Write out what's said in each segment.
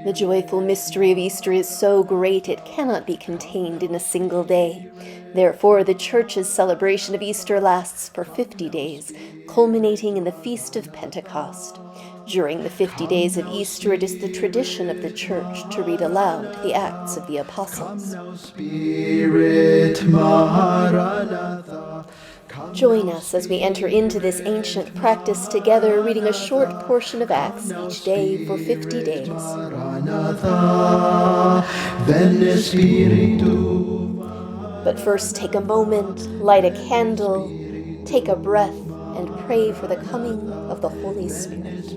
The joyful mystery of Easter is so great it cannot be contained in a single day. Therefore, the Church's celebration of Easter lasts for 50 days, culminating in the Feast of Pentecost. During the 50 days of Easter, it is the tradition of the Church to read aloud the Acts of the Apostles. Join us as we enter into this ancient practice together, reading a short portion of Acts each day for 50 days. But first, take a moment, light a candle, take a breath, and pray for the coming of the Holy Spirit.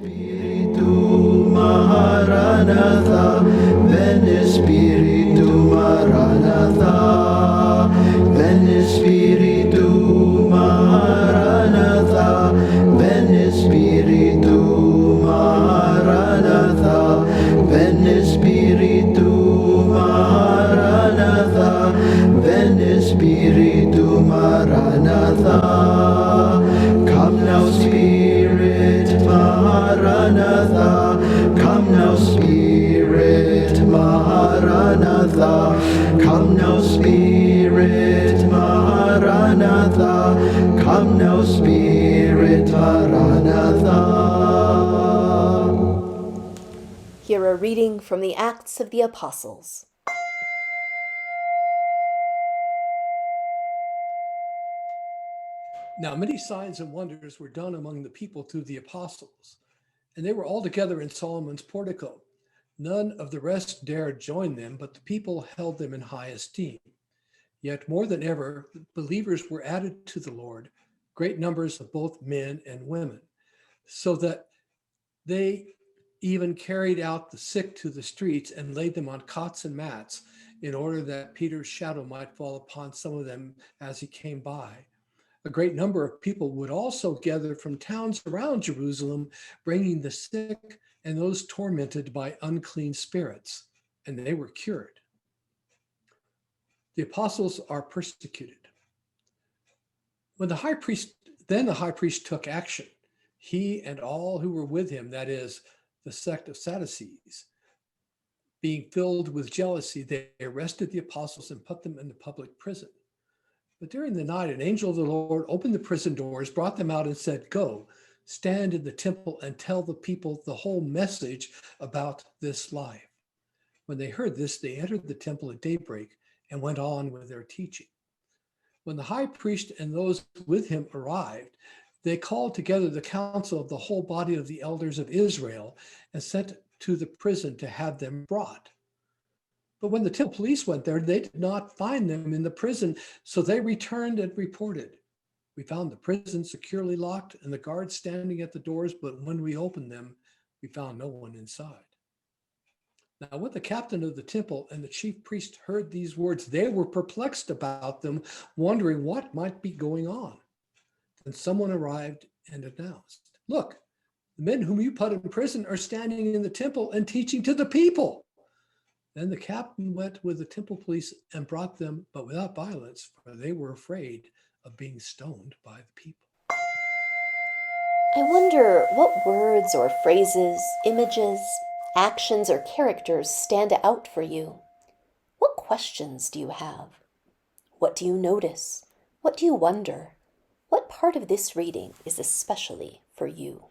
Come now, Spirit, Maranatha. Come now, Spirit, Maranatha. Come now, Spirit, Maranatha. Come now, Spirit, Maranatha. Hear a reading from the Acts of the Apostles. Now many signs and wonders were done among the people through the apostles, and they were all together in Solomon's portico. None of the rest dared join them, but the people held them in high esteem. Yet more than ever, believers were added to the Lord, great numbers of both men and women, so that they even carried out the sick to the streets and laid them on cots and mats, in order that Peter's shadow might fall upon some of them as he came by. A great number of people would also gather from towns around Jerusalem, bringing the sick and those tormented by unclean spirits, and they were cured. The apostles are persecuted. When the high priest took action. He and all who were with him, that is, the sect of Sadducees, being filled with jealousy, they arrested the apostles and put them in the public prison. But during the night, an angel of the Lord opened the prison doors, brought them out, and said, "Go, stand in the temple and tell the people the whole message about this life." When they heard this, they entered the temple at daybreak and went on with their teaching. When the high priest and those with him arrived, they called together the council of the whole body of the elders of Israel and sent to the prison to have them brought. But when the temple police went there, they did not find them in the prison, so they returned and reported, "We found the prison securely locked and the guards standing at the doors, but when we opened them, we found no one inside." Now, when the captain of the temple and the chief priest heard these words, they were perplexed about them, wondering what might be going on. Then someone arrived and announced, "Look, the men whom you put in prison are standing in the temple and teaching to the people." Then the captain went with the temple police and brought them, but without violence, for they were afraid of being stoned by the people. I wonder what words or phrases, images, actions, or characters stand out for you. What questions do you have? What do you notice? What do you wonder? What part of this reading is especially for you?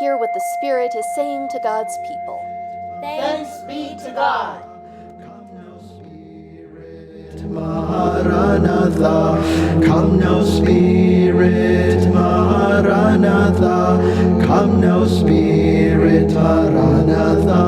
Hear what the Spirit is saying to God's people. Thanks be to God. Come now, Spirit, Maranatha. Come now, Spirit, Maranatha. Come now, Spirit, Maranatha.